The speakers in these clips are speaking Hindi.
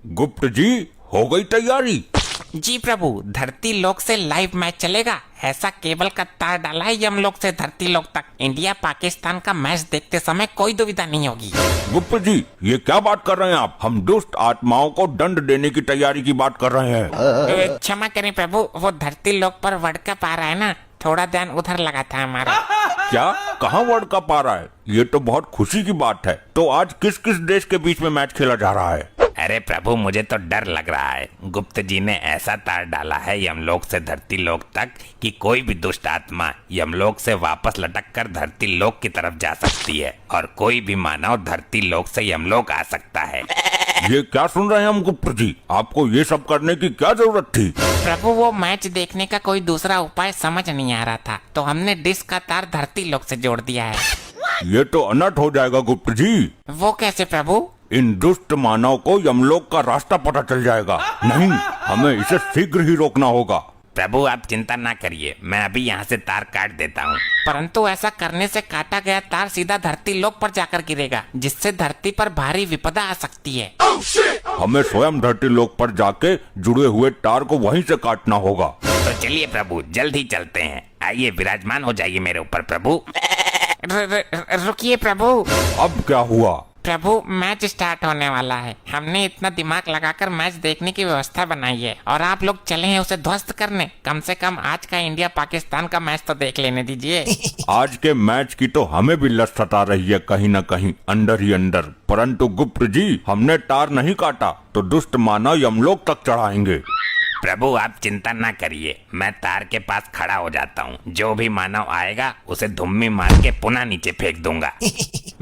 गुप्त जी, हो गई तैयारी? जी प्रभु, धरती लोक से लाइव मैच चलेगा। ऐसा केबल का तार डाला है यमलोक से धरती लोक तक। इंडिया पाकिस्तान का मैच देखते समय कोई दुविधा नहीं होगी। गुप्त जी, ये क्या बात कर रहे हैं आप? हम दुष्ट आत्माओं को दंड देने की तैयारी की बात कर रहे हैं। क्षमा करें प्रभु, वो धरती लोक पर वर्ल्ड कप आ रहा है ना, थोड़ा ध्यान उधर लगा था हमारा। क्या? कहाँ वर्ल्ड कप आ रहा है? ये तो बहुत खुशी की बात है। तो आज किस किस देश के बीच में मैच खेला जा रहा है? अरे प्रभु, मुझे तो डर लग रहा है। गुप्त जी ने ऐसा तार डाला है यमलोक से धरती लोक तक कि कोई भी दुष्ट आत्मा यमलोक से वापस लटक कर धरती लोक की तरफ जा सकती है और कोई भी मानव धरती लोक से यमलोक आ सकता है। ये क्या सुन रहे हैं हम गुप्त जी? आपको ये सब करने की क्या जरूरत थी? प्रभु, वो मैच देखने का कोई दूसरा उपाय समझ नहीं आ रहा था, तो हमने डिश का तार धरती लोक से जोड़ दिया है। ये तो अनर्थ हो जाएगा गुप्त जी। वो कैसे प्रभु? इन दुष्ट मानव को यमलोक का रास्ता पता चल जाएगा। नहीं, हमें इसे शीघ्र ही रोकना होगा। प्रभु आप चिंता ना करिए, मैं अभी यहाँ से तार काट देता हूँ। परंतु ऐसा करने से काटा गया तार सीधा धरती लोक पर जाकर गिरेगा, जिससे धरती पर भारी विपदा आ सकती है। हमें स्वयं धरती लोक पर जाके जुड़े हुए तार को वहीं से काटना होगा। तो चलिए प्रभु, जल्द ही चलते हैं। आइए विराजमान हो जाइए मेरे ऊपर प्रभु। रुकिए प्रभु। अब क्या हुआ? प्रभु, मैच स्टार्ट होने वाला है। हमने इतना दिमाग लगाकर मैच देखने की व्यवस्था बनाई है और आप लोग चले हैं उसे ध्वस्त करने। कम से कम आज का इंडिया पाकिस्तान का मैच तो देख लेने दीजिए। आज के मैच की तो हमें भी लत सता रही है कहीं न कहीं अंदर ही अंदर। परंतु गुप्त जी, हमने तार नहीं काटा तो दुष्ट मानव यमलोक तक चढ़ाएंगे। प्रभु आप चिंता ना करिए, मैं तार के पास खड़ा हो जाता हूँ। जो भी मानव आएगा उसे धुम्मी मार के पुनः नीचे फेंक दूंगा।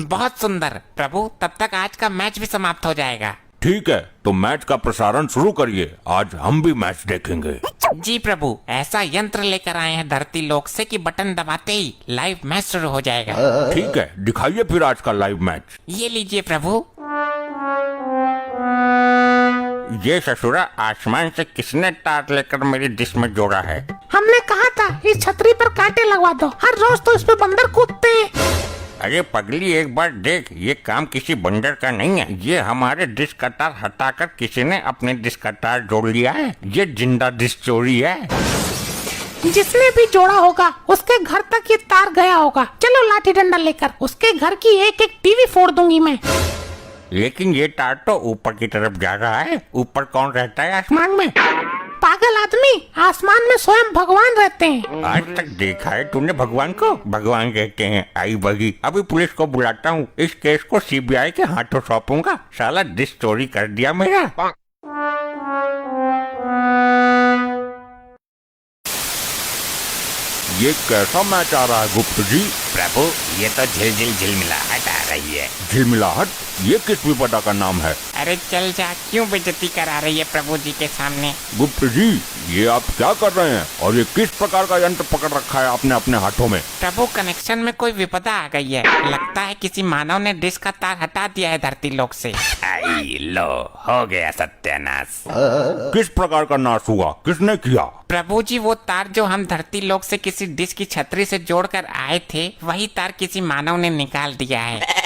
बहुत सुंदर प्रभु, तब तक आज का मैच भी समाप्त हो जाएगा। ठीक है, तो मैच का प्रसारण शुरू करिए। आज हम भी मैच देखेंगे। जी प्रभु, ऐसा यंत्र लेकर आए हैं धरती लोक से कि बटन दबाते ही लाइव मैच शुरू हो जाएगा। ठीक है, दिखाइए फिर आज का लाइव मैच। ये लीजिए प्रभु। ये ससुरा, आसमान से किसने तार लेकर मेरी डिश में जोड़ा है? हमने कहा था इस छतरी पर कांटे लगवा दो, हर रोज तो इस पे बंदर कूदते हैं। अरे पगली, एक बार देख, ये काम किसी बंदर का नहीं है। ये हमारे डिश का तार हटाकर किसी ने अपने डिश का तार जोड़ लिया है। ये जिंदा डिश चोरी है। जिसने भी जोड़ा होगा उसके घर तक ये तार गया होगा। चलो लाठी डंडा लेकर उसके घर की एक एक टीवी फोड़ दूंगी मैं। लेकिन ये तार तो ऊपर की तरफ जा रहा है। ऊपर कौन रहता है आसमान में? पागल आदमी, आसमान में स्वयं भगवान रहते हैं। आज तक देखा है तूने भगवान को? भगवान कहते हैं आई बगी। अभी पुलिस को बुलाता हूँ, इस केस को सीबीआई के हाथों सौंपूंगा। साला डिश चोरी कर दिया मेरा। ये कैसा मैच आ रहा है गुप्त जी? प्रभु, ये तो झिलझिल झिलमिलाहट आ रही है। झिलमिलाहट? ये किस विपदा का नाम है? अरे चल जा, क्यों बेइज्जती करा रही है प्रभु जी के सामने? गुप्त जी, ये आप क्या कर रहे हैं? और ये किस प्रकार का यंत्र पकड़ रखा है आपने अपने हाथों में? प्रभु, कनेक्शन में कोई विपदा आ गई है। लगता है किसी मानव ने डिश का तार हटा दिया है धरती लोक से। आई लो, हो गया सत्यानाश। किस प्रकार का नाश हुआ? किसने किया? प्रभु जी, वो तार जो हम धरती लोक से किसी डिश की छतरी से जोड़कर आए थे, वही तार किसी मानव ने निकाल दिया है।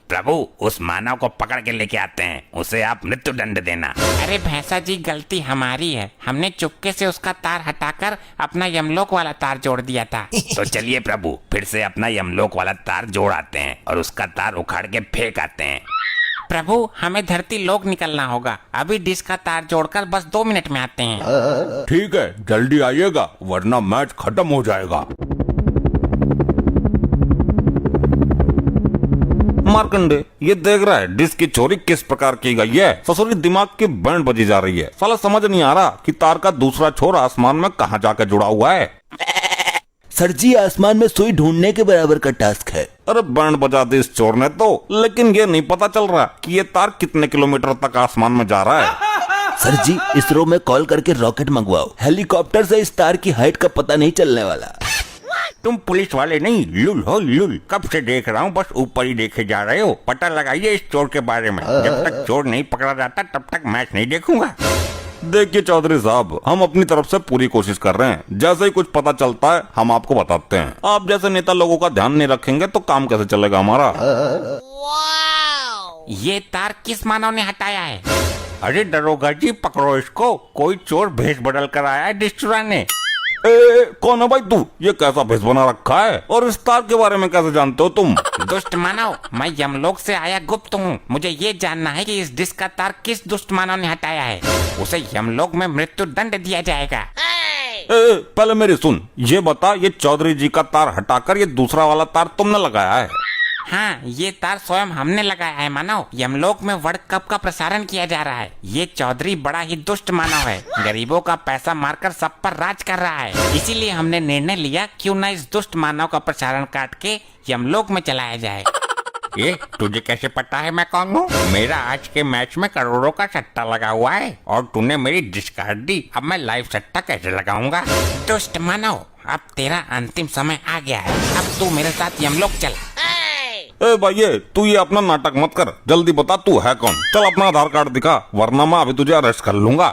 प्रभु, उस मानव को पकड़ के लेके आते हैं। उसे आप मृत्यु दंड देना। अरे भैंसा जी, गलती हमारी है। हमने चुपके से उसका तार हटाकर अपना यमलोक वाला तार जोड़ दिया था। तो चलिए प्रभु, फिर से अपना यमलोक वाला तार जोड़ आते हैं और उसका तार उखाड़ के फेंक आते हैं। प्रभु, हमें धरती लोक निकलना होगा। अभी डिश का तार जोड़कर बस 2 मिनट में आते हैं। ठीक है, जल्दी आइएगा वरना मैच खत्म हो जाएगा। मार्कंडे, ये देख रहा है डिश की चोरी किस प्रकार की गई है। ससुरी दिमाग की बैंड बजी जा रही है। साला समझ नहीं आ रहा कि तार का दूसरा छोर आसमान में कहाँ जाकर जुड़ा हुआ है। सर जी, आसमान में सुई ढूंढने के बराबर का टास्क है। अरे बैंड बजा दी इस चोर ने तो, लेकिन ये नहीं पता चल रहा कि ये तार कितने किलोमीटर तक आसमान में जा रहा है। सर जी, इसरो में कॉल करके रॉकेट मंगवाओ। हेलीकॉप्टर से इस तार की हाइट का पता नहीं चलने वाला। तुम पुलिस वाले नहीं, लुल हो लुल। कब से देख रहा हूँ, बस ऊपर ही देखे जा रहे हो। पता लगाइए इस चोर के बारे में। जब तक चोर नहीं पकड़ा जाता तब तक मैच नहीं देखूंगा। देखिए चौधरी साहब, हम अपनी तरफ से पूरी कोशिश कर रहे हैं। जैसे ही कुछ पता चलता है हम आपको बताते हैं। आप जैसे नेता लोगों का ध्यान नहीं रखेंगे तो काम कैसे चलेगा हमारा? ये तार किस मानव ने हटाया है? अरे दरोगा जी पकड़ो इसको, कोई चोर भेष बदल कर आया है डिश चुराने। कौन है भाई तू? ये कैसा भेष बना रखा है और इस तार के बारे में कैसे जानते हो तुम? दुष्ट मानव, मैं यमलोक से आया गुप्त हूँ। मुझे ये जानना है कि इस डिश का तार किस दुष्ट मानव ने हटाया है। उसे यमलोक में मृत्यु दंड दिया जाएगा। पहले मेरी सुन, ये बता, ये चौधरी जी का तार हटाकर ये दूसरा वाला तार तुमने लगाया है? हाँ, ये तार स्वयं हमने लगाया है मानव। यमलोक में वर्ल्ड कप का प्रसारण किया जा रहा है। ये चौधरी बड़ा ही दुष्ट मानव है, गरीबों का पैसा मारकर सब पर राज कर रहा है। इसीलिए हमने निर्णय लिया क्यों न इस दुष्ट मानव का प्रसारण काट के यमलोक में चलाया जाए। ये तुझे कैसे पता है मैं कौन हूँ? मेरा आज के मैच में करोड़ों का सट्टा लगा हुआ है और तूने मेरी डिश काट दी। अब मैं लाइव सट्टा कैसे लगाऊंगा? दुष्ट मानव, अब तेरा अंतिम समय आ गया है। अब तू मेरे साथ यमलोक चल। भाई तू ये अपना नाटक मत कर, जल्दी बता तू है कौन? चल अपना आधार कार्ड दिखा, वरना मैं अभी तुझे अरेस्ट कर लूंगा।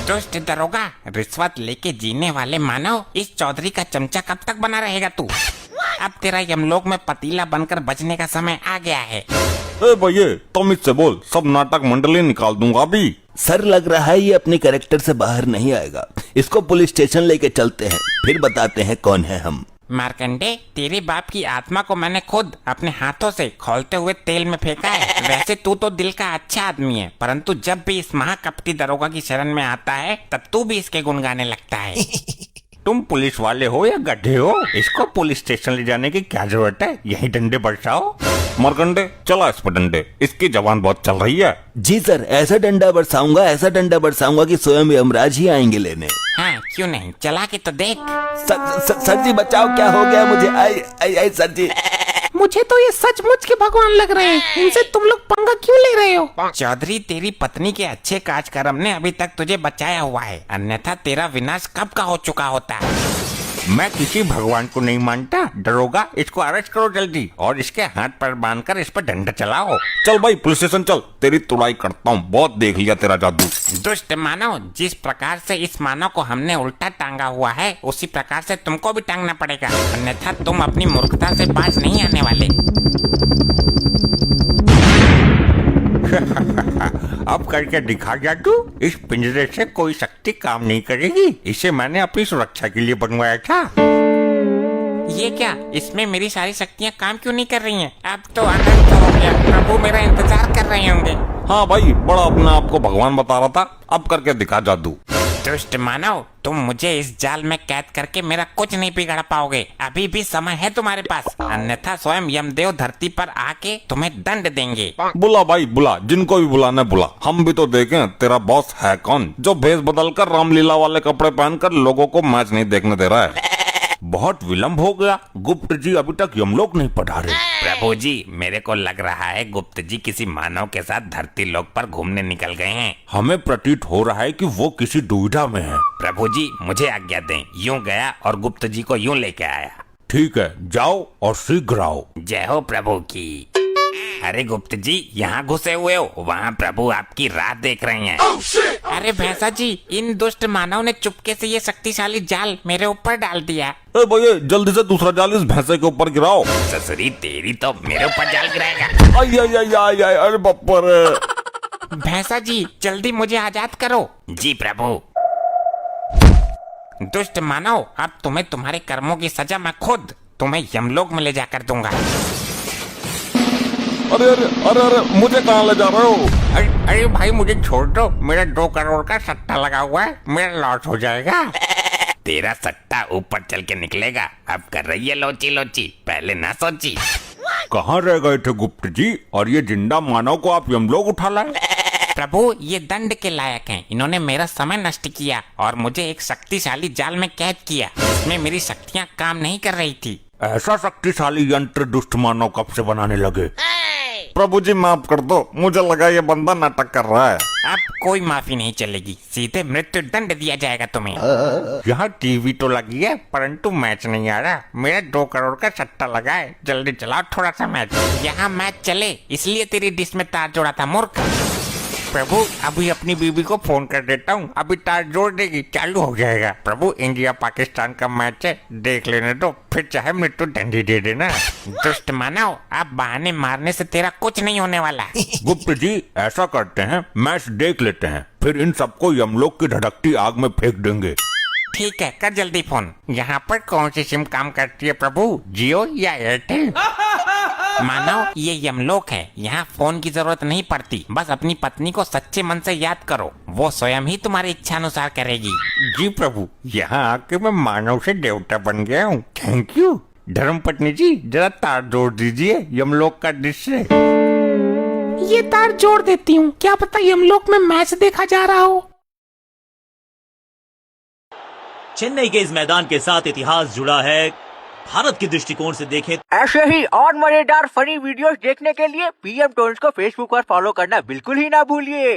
दुष्ट दरोगा, रिश्वत लेके जीने वाले मानव, इस चौधरी का चमचा कब तक बना रहेगा तू? अब तेरा यमलोक में पतीला बनकर बजने का समय आ गया है। भैया तुम इससे बोल, सब नाटक मंडली निकाल दूंगा अभी। सर लग रहा है ये अपनी कैरेक्टर से बाहर नहीं आएगा। इसको पुलिस स्टेशन लेके चलते हैं, फिर बताते हैं कौन है हम। मार्कंडे, तेरे बाप की आत्मा को मैंने खुद अपने हाथों से खौलते हुए तेल में फेंका है। वैसे तू तो दिल का अच्छा आदमी है, परंतु जब भी इस महाकपटी दरोगा की शरण में आता है तब तू भी इसके गुण गाने लगता है। तुम पुलिस वाले हो या गड्ढे हो? इसको पुलिस स्टेशन ले जाने की क्या जरूरत है? यही डंडे बरसाओ। मरकंडे चला इस पर डंडे, इसकी जबान बहुत चल रही है। जी सर, ऐसा डंडा बरसाऊंगा कि स्वयं यमराज ही आएंगे लेने। हाँ, क्यों नहीं, चला के तो देख। सर जी बचाओ, क्या हो गया मुझे? आई सर जी। मुझे तो ये सचमुच के भगवान लग रहे हैं। इनसे तुम लोग पंगा क्यों ले रहे हो? चौधरी, तेरी पत्नी के अच्छे काज कर्म ने अभी तक तुझे बचाया हुआ है, अन्यथा तेरा विनाश कब का हो चुका होता। मैं किसी भगवान को नहीं मानता। दरोगा, इसको अरेस्ट करो जल्दी और इसके हाथ पर बांधकर इस पर डंडा चलाओ। चल भाई पुलिस स्टेशन चल, तेरी तुड़ाई करता हूँ, बहुत देख लिया तेरा जादू। दुष्ट मानव, जिस प्रकार से इस मानव को हमने उल्टा टांगा हुआ है उसी प्रकार से तुमको भी टांगना पड़ेगा, अन्यथा तुम अपनी मूर्खता से बाज नहीं आने वाले। अब करके दिखा जादू। इस पिंजरे से कोई शक्ति काम नहीं करेगी। इसे मैंने अपनी सुरक्षा के लिए बनवाया था। ये क्या, इसमें मेरी सारी शक्तियाँ काम क्यों नहीं कर रही हैं? अब तो अनंत हो गया। प्रभु मेरा इंतजार कर रहे होंगे। हाँ भाई, बड़ा अपने आप को भगवान बता रहा था, अब करके दिखा जादू। दुष्ट मानव, तुम मुझे इस जाल में कैद करके मेरा कुछ नहीं बिगाड़ पाओगे। अभी भी समय है तुम्हारे पास, अन्यथा स्वयं यमदेव धरती पर आके तुम्हें दंड देंगे। बुला भाई बुला, जिनको भी बुलाना बुला, हम भी तो देखें तेरा बॉस है कौन, जो भेष बदलकर रामलीला वाले कपड़े पहनकर लोगों को मैच नहीं देखने दे रहा है। बहुत विलंब हो गया, गुप्त जी अभी तक यमलोक नहीं पधारे। प्रभु जी, मेरे को लग रहा है गुप्त जी किसी मानव के साथ धरती लोक पर घूमने निकल गए हैं। हमें प्रतीत हो रहा है कि वो किसी दुविधा में है। प्रभु जी मुझे आज्ञा दें, यूं गया और गुप्त जी को यूं लेके आया। ठीक है, जाओ और शीघ्र आओ। जय हो प्रभु की। अरे गुप्त जी, यहाँ घुसे हुए हो, वहाँ प्रभु आपकी राह देख रहे हैं। अरे भैंसा जी, इन दुष्ट मानव ने चुपके से ये शक्तिशाली जाल मेरे ऊपर डाल दिया। भैया जल्दी से दूसरा जाल इस भैंसे के ऊपर गिराओ। ससुरी तेरी तो मेरे ऊपर जाल गिराएगा। आई, अरे बप्पा रे। भैंसा जी, जल्दी मुझे आजाद करो। जी प्रभु। दुष्ट मानव, अब तुम्हें तुम्हारे कर्मों की सजा मैं खुद तुम्हें यमलोक में ले जाकर दूंगा। अरे मुझे कहाँ ले जा रहे हो? अरे भाई मुझे छोड़ दो, मेरा 2 करोड़ का सट्टा लगा हुआ है, मेरा लॉस हो जाएगा। तेरा सट्टा ऊपर चल के निकलेगा। अब कर रही है लोची लोची, पहले ना सोची। कहाँ रह गए थे गुप्त जी, और ये जिंदा मानव को आप यमलोक उठा लाए? प्रभु, ये दंड के लायक हैं। इन्होंने मेरा समय नष्ट किया और मुझे एक शक्तिशाली जाल में कैद किया, जिसमें मेरी शक्तियाँ काम नहीं कर रही थी। ऐसा शक्तिशाली यंत्र दुष्ट मानव कब से बनाने लगे? प्रभु जी माफ कर दो, मुझे लगा ये बंदा नाटक कर रहा है। अब कोई माफी नहीं चलेगी, सीधे मृत्यु दंड दिया जाएगा तुम्हें। यहाँ टीवी तो लगी है, परंतु मैच नहीं आ रहा। मेरा 2 करोड़ का सट्टा लगा है, जल्दी चलाओ थोड़ा सा मैच। यहाँ मैच चले इसलिए तेरी डिश में तार जोड़ा था मूर्ख। प्रभु अभी अपनी बीबी को फोन कर देता हूँ, अभी तार जोड़ देगी, चालू हो जाएगा। प्रभु इंडिया पाकिस्तान का मैच है, देख लेने दो, फिर चाहे मृत्यु दंडी दे देना। दुष्ट मानव, आप बहाने मारने से तेरा कुछ नहीं होने वाला। गुप्त जी ऐसा करते हैं, मैच देख लेते हैं, फिर इन सबको यमलोक की धड़कती आग में फेंक देंगे। ठीक है, कर जल्दी फोन। यहाँ पर कौन सी सिम काम करती है प्रभु, जियो या एयरटेल? मानव, ये यमलोक है, यहाँ फोन की जरूरत नहीं पड़ती। बस अपनी पत्नी को सच्चे मन से याद करो, वो स्वयं ही तुम्हारी इच्छा अनुसार करेगी। जी प्रभु, यहाँ आके मैं मानव से देवता बन गया हूँ, थैंक यू। धर्म पत्नी जी जरा तार जोड़ दीजिए यमलोक का दृश्य। ये तार जोड़ देती हूँ, क्या पता यमलोक में मैच देखा जा रहा हो। चेन्नई के इस मैदान के साथ इतिहास जुड़ा है। भारत के दृष्टिकोण से देखें ऐसे ही और मजेदार फनी वीडियोस देखने के लिए PM टोन्स को फेसबुक पर फॉलो करना बिल्कुल ही ना भूलिए।